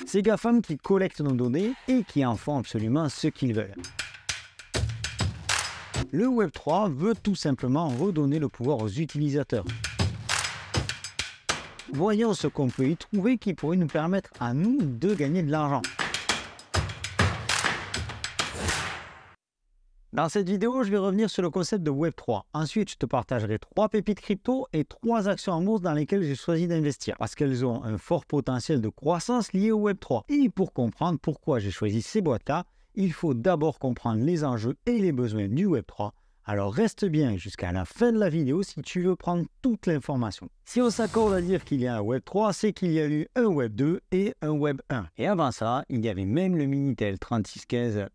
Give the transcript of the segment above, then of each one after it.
Ces GAFAM qui collectent nos données et qui en font absolument ce qu'ils veulent. Le Web3 veut tout simplement redonner le pouvoir aux utilisateurs. Voyons ce qu'on peut y trouver qui pourrait nous permettre à nous de gagner de l'argent. Dans cette vidéo, je vais revenir sur le concept de Web3. Ensuite, je te partagerai 3 pépites crypto et 3 actions en bourse dans lesquelles j'ai choisi d'investir parce qu'elles ont un fort potentiel de croissance lié au Web3. Et pour comprendre pourquoi j'ai choisi ces boîtes-là, il faut d'abord comprendre les enjeux et les besoins du Web3. Alors reste bien jusqu'à la fin de la vidéo si tu veux prendre toute l'information. Si on s'accorde à dire qu'il y a un Web3, c'est qu'il y a eu un Web2 et un Web1. Et avant ça, il y avait même le Minitel 3615.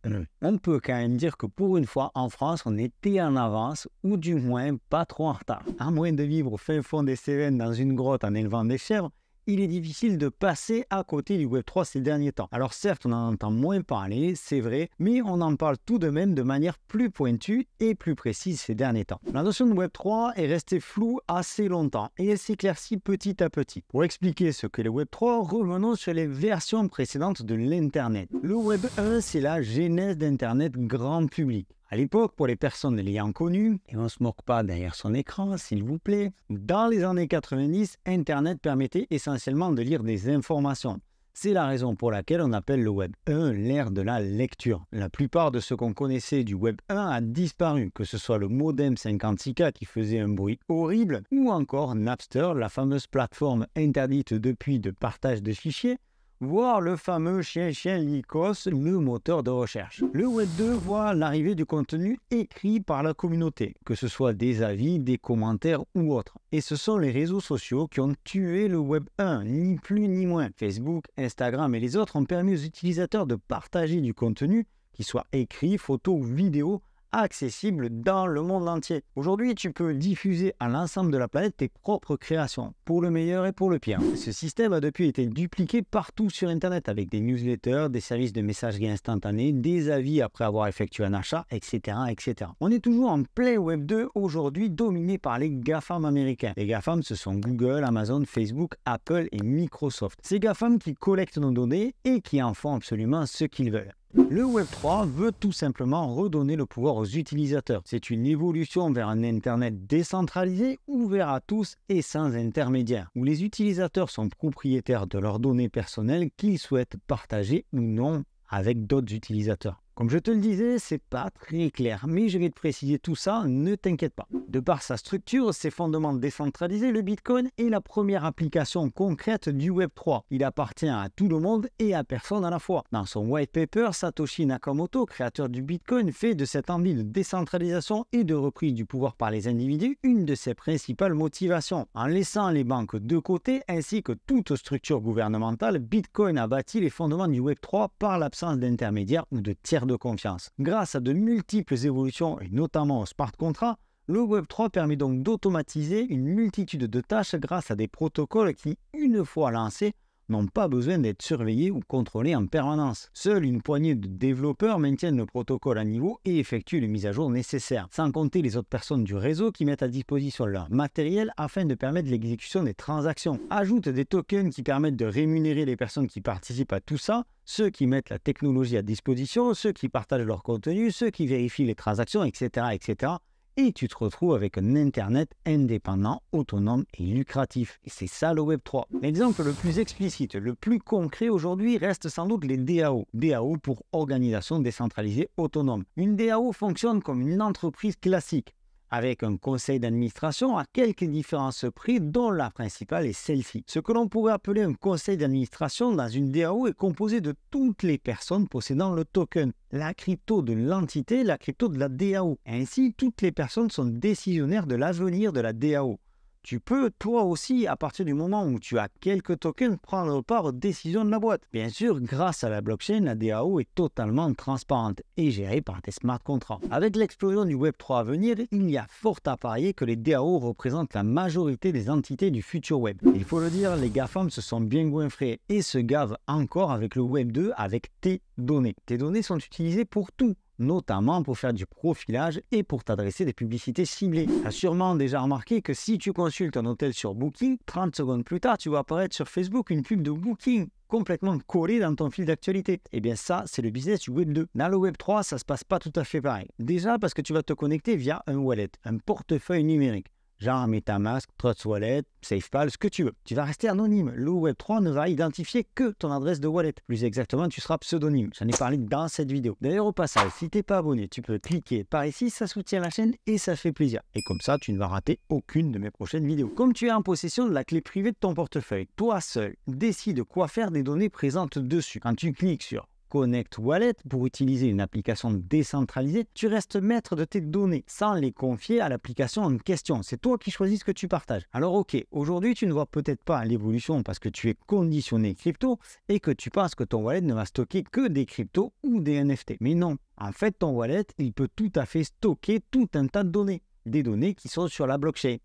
On peut quand même dire que pour une fois, en France, on était en avance, ou du moins pas trop en retard. À moins de vivre au fin fond des Cévennes dans une grotte en élevant des chèvres, il est difficile de passer à côté du Web3 ces derniers temps. Alors certes, on en entend moins parler, c'est vrai, mais on en parle tout de même de manière plus pointue et plus précise ces derniers temps. La notion de Web3 est restée floue assez longtemps et elle s'éclaircit petit à petit. Pour expliquer ce qu'est le Web3, revenons sur les versions précédentes de l'Internet. Le Web1, c'est la genèse d'Internet grand public. À l'époque, pour les personnes l'ayant connu, et on ne se moque pas derrière son écran, s'il vous plaît, dans les années 90, Internet permettait essentiellement de lire des informations. C'est la raison pour laquelle on appelle le Web 1 l'ère de la lecture. La plupart de ce qu'on connaissait du Web 1 a disparu, que ce soit le modem 56K qui faisait un bruit horrible, ou encore Napster, la fameuse plateforme interdite depuis de partage de fichiers, voire le fameux chien Lycos, le moteur de recherche. Le Web 2 voit l'arrivée du contenu écrit par la communauté, que ce soit des avis, des commentaires ou autres. Et ce sont les réseaux sociaux qui ont tué le Web 1, ni plus ni moins. Facebook, Instagram et les autres ont permis aux utilisateurs de partager du contenu, qu'il soit écrit, photo ou vidéo, accessible dans le monde entier. Aujourd'hui, tu peux diffuser à l'ensemble de la planète tes propres créations, pour le meilleur et pour le pire. Ce système a depuis été dupliqué partout sur Internet avec des newsletters, des services de messagerie instantanée, des avis après avoir effectué un achat, etc., etc. On est toujours en plein Web 2 aujourd'hui, dominé par les GAFAM américains. Les GAFAM, ce sont Google, Amazon, Facebook, Apple et Microsoft. Ces GAFAM qui collectent nos données et qui en font absolument ce qu'ils veulent. Le Web3 veut tout simplement redonner le pouvoir aux utilisateurs. C'est une évolution vers un Internet décentralisé, ouvert à tous et sans intermédiaire, où les utilisateurs sont propriétaires de leurs données personnelles qu'ils souhaitent partager ou non avec d'autres utilisateurs. Comme je te le disais, c'est pas très clair, mais je vais te préciser tout ça, ne t'inquiète pas. De par sa structure, ses fondements décentralisés, le Bitcoin est la première application concrète du Web3. Il appartient à tout le monde et à personne à la fois. Dans son white paper, Satoshi Nakamoto, créateur du Bitcoin, fait de cette envie de décentralisation et de reprise du pouvoir par les individus une de ses principales motivations. En laissant les banques de côté ainsi que toute structure gouvernementale, Bitcoin a bâti les fondements du Web3 par l'absence d'intermédiaires ou de tiers de confiance. Grâce à de multiples évolutions et notamment au smart contract, le Web3 permet donc d'automatiser une multitude de tâches grâce à des protocoles qui, une fois lancés, n'ont pas besoin d'être surveillés ou contrôlés en permanence. Seule une poignée de développeurs maintiennent le protocole à niveau et effectuent les mises à jour nécessaires, sans compter les autres personnes du réseau qui mettent à disposition leur matériel afin de permettre l'exécution des transactions. Ajoute des tokens qui permettent de rémunérer les personnes qui participent à tout ça, ceux qui mettent la technologie à disposition, ceux qui partagent leur contenu, ceux qui vérifient les transactions, etc., etc. Et tu te retrouves avec un Internet indépendant, autonome et lucratif. Et c'est ça le Web3. L'exemple le plus explicite, le plus concret aujourd'hui reste sans doute les DAO. DAO pour Organisation Décentralisée Autonome. Une DAO fonctionne comme une entreprise classique, avec un conseil d'administration à quelques différences près, dont la principale est celle-ci. Ce que l'on pourrait appeler un conseil d'administration dans une DAO est composé de toutes les personnes possédant le token, la crypto de l'entité, la crypto de la DAO. Ainsi, toutes les personnes sont décisionnaires de l'avenir de la DAO. Tu peux, toi aussi, à partir du moment où tu as quelques tokens, prendre part aux décisions de la boîte. Bien sûr, grâce à la blockchain, la DAO est totalement transparente et gérée par des smart contracts. Avec l'explosion du Web3 à venir, il y a fort à parier que les DAO représentent la majorité des entités du futur Web. Il faut le dire, les GAFAM se sont bien goinfrés et se gavent encore avec le Web 2 avec tes données. Tes données sont utilisées pour tout, notamment pour faire du profilage et pour t'adresser des publicités ciblées. Tu as sûrement déjà remarqué que si tu consultes un hôtel sur Booking, 30 secondes plus tard, tu vas apparaître sur Facebook une pub de Booking. complètement collé dans ton fil d'actualité. Et bien ça, c'est le business du Web 2. Dans le Web 3, ça se passe pas tout à fait pareil. Déjà parce que tu vas te connecter via un wallet, un portefeuille numérique. Genre MetaMask, Trust Wallet, SafePal, ce que tu veux. Tu vas rester anonyme. Le Web3 ne va identifier que ton adresse de wallet. Plus exactement, tu seras pseudonyme. J'en ai parlé dans cette vidéo. D'ailleurs, au passage, si tu n'es pas abonné, tu peux cliquer par ici, ça soutient la chaîne et ça fait plaisir. Et comme ça, tu ne vas rater aucune de mes prochaines vidéos. Comme tu es en possession de la clé privée de ton portefeuille, toi seul, décide quoi faire des données présentes dessus. Quand tu cliques sur Connect Wallet pour utiliser une application décentralisée, tu restes maître de tes données sans les confier à l'application en question. C'est toi qui choisis ce que tu partages. Alors ok, aujourd'hui tu ne vois peut-être pas l'évolution parce que tu es conditionné crypto et que tu penses que ton wallet ne va stocker que des cryptos ou des NFT. Mais non, en fait ton wallet, il peut tout à fait stocker tout un tas de données. Des données qui sont sur la blockchain.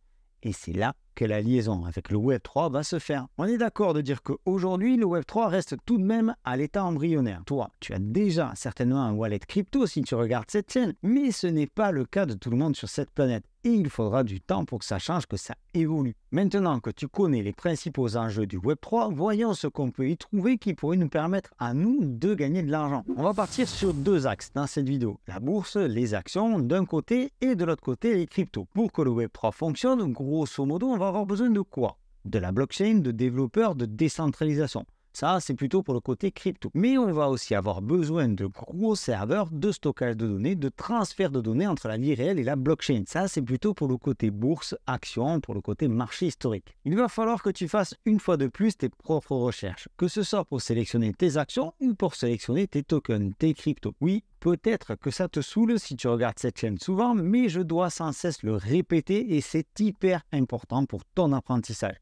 Et c'est là que la liaison avec le Web3 va se faire. On est d'accord de dire qu'aujourd'hui, le Web3 reste tout de même à l'état embryonnaire. Toi, tu as déjà certainement un wallet crypto si tu regardes cette chaîne, mais ce n'est pas le cas de tout le monde sur cette planète. Et il faudra du temps pour que ça change, que ça évolue. Maintenant que tu connais les principaux enjeux du Web3, voyons ce qu'on peut y trouver qui pourrait nous permettre à nous de gagner de l'argent. On va partir sur deux axes dans cette vidéo. La bourse, les actions d'un côté et de l'autre côté les cryptos. Pour que le Web3 fonctionne, grosso modo, on va avoir besoin de quoi? De la blockchain, de développeurs, de décentralisation. Ça, c'est plutôt pour le côté crypto. Mais on va aussi avoir besoin de gros serveurs, de stockage de données, de transfert de données entre la vie réelle et la blockchain. Ça, c'est plutôt pour le côté bourse, action, pour le côté marché historique. Il va falloir que tu fasses une fois de plus tes propres recherches, que ce soit pour sélectionner tes actions ou pour sélectionner tes tokens, tes cryptos. Oui, peut-être que ça te saoule si tu regardes cette chaîne souvent, mais je dois sans cesse le répéter et c'est hyper important pour ton apprentissage.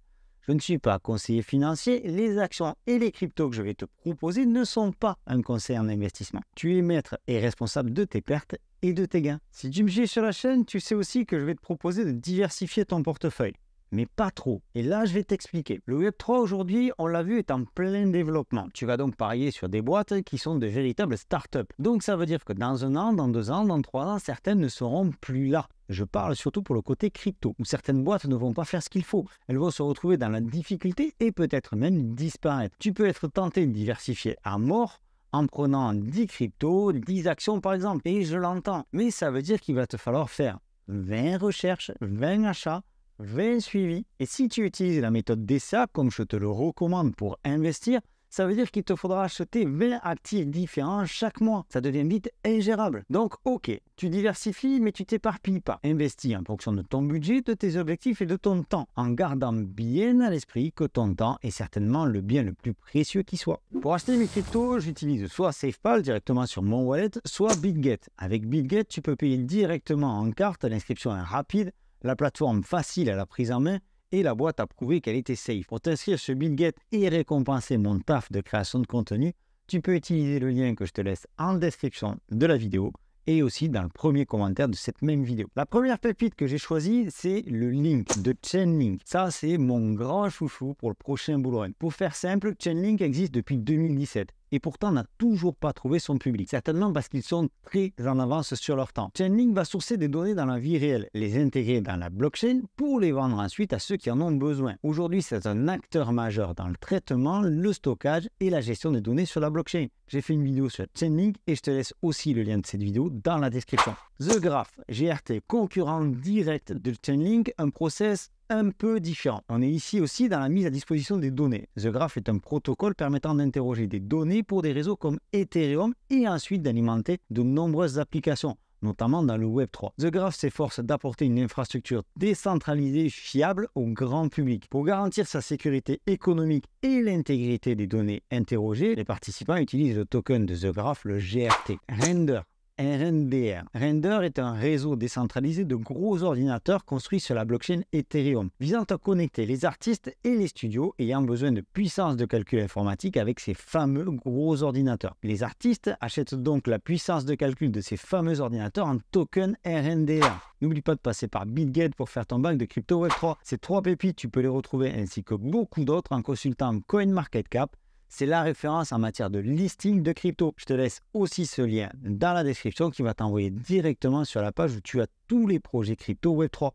Je ne suis pas conseiller financier, les actions et les cryptos que je vais te proposer ne sont pas un conseil en investissement. Tu es maître et responsable de tes pertes et de tes gains. Si tu me suis sur la chaîne, tu sais aussi que je vais te proposer de diversifier ton portefeuille. Mais pas trop. Et là, je vais t'expliquer. Le Web3 aujourd'hui, on l'a vu, est en plein développement. Tu vas donc parier sur des boîtes qui sont de véritables startups. Donc ça veut dire que dans 1 an, dans 2 ans, dans 3 ans, certaines ne seront plus là. Je parle surtout pour le côté crypto, où certaines boîtes ne vont pas faire ce qu'il faut. Elles vont se retrouver dans la difficulté et peut-être même disparaître. Tu peux être tenté de diversifier à mort en prenant 10 cryptos, 10 actions par exemple. Et je l'entends. Mais ça veut dire qu'il va te falloir faire 20 recherches, 20 achats, 20 suivis. Et si tu utilises la méthode DCA, comme je te le recommande pour investir, ça veut dire qu'il te faudra acheter 20 actifs différents chaque mois. Ça devient vite ingérable. Donc, ok, tu diversifies, mais tu t'éparpilles pas. Investis en fonction de ton budget, de tes objectifs et de ton temps, en gardant bien à l'esprit que ton temps est certainement le bien le plus précieux qui soit. Pour acheter mes cryptos, j'utilise soit SafePal directement sur mon wallet, soit BitGet. Avec BitGet, tu peux payer directement en carte, l'inscription est rapide, la plateforme facile à la prise en main, et la boîte a prouvé qu'elle était safe. Pour t'inscrire sur BitGet et récompenser mon taf de création de contenu, tu peux utiliser le lien que je te laisse en description de la vidéo et aussi dans le premier commentaire de cette même vidéo. La première pépite que j'ai choisie, c'est le Link de Chainlink. Ça, c'est mon grand chouchou pour le prochain bull run. Pour faire simple, Chainlink existe depuis 2017. Et pourtant n'a toujours pas trouvé son public. Certainement parce qu'ils sont très en avance sur leur temps. Chainlink va sourcer des données dans la vie réelle, les intégrer dans la blockchain pour les vendre ensuite à ceux qui en ont besoin. Aujourd'hui, c'est un acteur majeur dans le traitement, le stockage et la gestion des données sur la blockchain. J'ai fait une vidéo sur Chainlink et je te laisse aussi le lien de cette vidéo dans la description. The Graph, GRT, concurrent direct de Chainlink, un process un peu différent. On est ici aussi dans la mise à disposition des données. The Graph est un protocole permettant d'interroger des données pour des réseaux comme Ethereum et ensuite d'alimenter de nombreuses applications, notamment dans le Web3. The Graph s'efforce d'apporter une infrastructure décentralisée fiable au grand public. Pour garantir sa sécurité économique et l'intégrité des données interrogées, les participants utilisent le token de The Graph, le GRT. Render. RNDR. Render est un réseau décentralisé de gros ordinateurs construits sur la blockchain Ethereum, visant à connecter les artistes et les studios ayant besoin de puissance de calcul informatique avec ces fameux gros ordinateurs. Les artistes achètent donc la puissance de calcul de ces fameux ordinateurs en token RNDR. N'oublie pas de passer par BitGet pour faire ton bac de crypto Web3. Ces 3 pépites, tu peux les retrouver ainsi que beaucoup d'autres en consultant CoinMarketCap. C'est la référence en matière de listing de crypto. Je te laisse aussi ce lien dans la description qui va t'envoyer directement sur la page où tu as tous les projets crypto Web3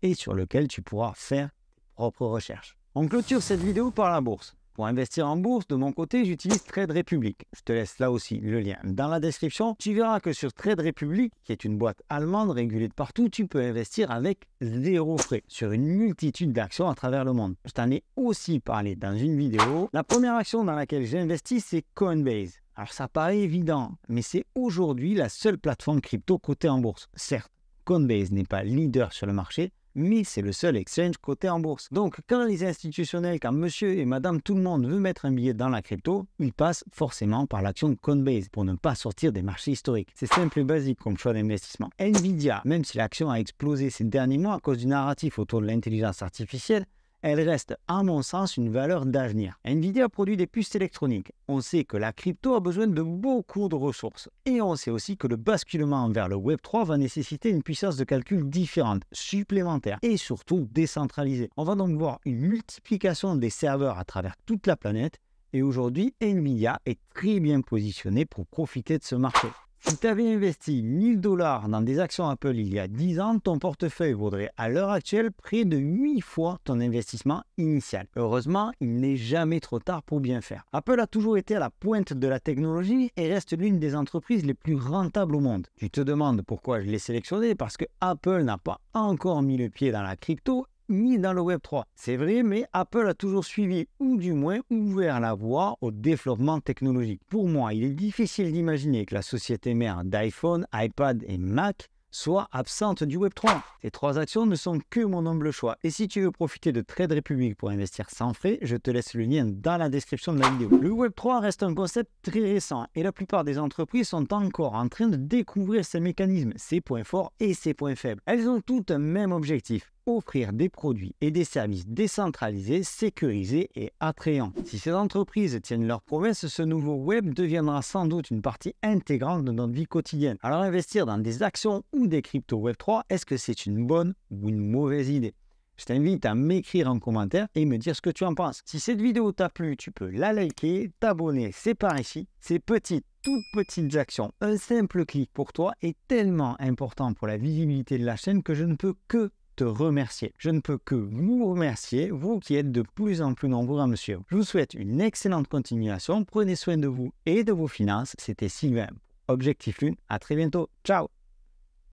et sur lequel tu pourras faire tes propres recherches. On clôture cette vidéo par la bourse. Pour investir en bourse, de mon côté, j'utilise Trade Republic. Je te laisse là aussi le lien dans la description. Tu verras que sur Trade Republic, qui est une boîte allemande régulée de partout, tu peux investir avec 0 frais sur une multitude d'actions à travers le monde. Je t'en ai aussi parlé dans une vidéo. La première action dans laquelle j'ai investi, c'est Coinbase. Alors ça paraît évident, mais c'est aujourd'hui la seule plateforme crypto cotée en bourse. Certes, Coinbase n'est pas leader sur le marché, mais c'est le seul exchange coté en bourse. Donc quand les institutionnels, quand monsieur et madame tout le monde veut mettre un billet dans la crypto, ils passent forcément par l'action de Coinbase pour ne pas sortir des marchés historiques. C'est simple et basique comme choix d'investissement. Nvidia, même si l'action a explosé ces derniers mois à cause du narratif autour de l'intelligence artificielle, elle reste, à mon sens, une valeur d'avenir. Nvidia produit des puces électroniques. On sait que la crypto a besoin de beaucoup de ressources. Et on sait aussi que le basculement vers le Web3 va nécessiter une puissance de calcul différente, supplémentaire et surtout décentralisée. On va donc voir une multiplication des serveurs à travers toute la planète. Et aujourd'hui, Nvidia est très bien positionné pour profiter de ce marché. Si tu avais investi 1000 $ dans des actions Apple il y a 10 ans, ton portefeuille vaudrait à l'heure actuelle près de 8 fois ton investissement initial. Heureusement, il n'est jamais trop tard pour bien faire. Apple a toujours été à la pointe de la technologie et reste l'une des entreprises les plus rentables au monde. Tu te demandes pourquoi je l'ai sélectionné? Parce que Apple n'a pas encore mis le pied dans la crypto ni dans le Web3. C'est vrai, mais Apple a toujours suivi ou du moins ouvert la voie au développement technologique. Pour moi, il est difficile d'imaginer que la société mère d'iPhone, iPad et Mac soit absente du Web3. Ces 3 actions ne sont que mon humble choix. Et si tu veux profiter de Trade Republic pour investir sans frais, je te laisse le lien dans la description de la vidéo. Le Web3 reste un concept très récent et la plupart des entreprises sont encore en train de découvrir ces mécanismes, ses points forts et ses points faibles. Elles ont toutes un même objectif: offrir des produits et des services décentralisés, sécurisés et attrayants. Si ces entreprises tiennent leurs promesses, ce nouveau web deviendra sans doute une partie intégrante de notre vie quotidienne. Alors investir dans des actions ou des cryptos Web3, est-ce que c'est une bonne ou une mauvaise idée? Je t'invite à m'écrire en commentaire et me dire ce que tu en penses. Si cette vidéo t'a plu, tu peux la liker, t'abonner, c'est par ici. Ces toutes petites actions, un simple clic pour toi est tellement important pour la visibilité de la chaîne que je ne peux que te remercier. Je ne peux que vous remercier, vous qui êtes de plus en plus nombreux à me suivre. Je vous souhaite une excellente continuation. Prenez soin de vous et de vos finances. C'était Sylvain. Objectif Lune. À très bientôt. Ciao.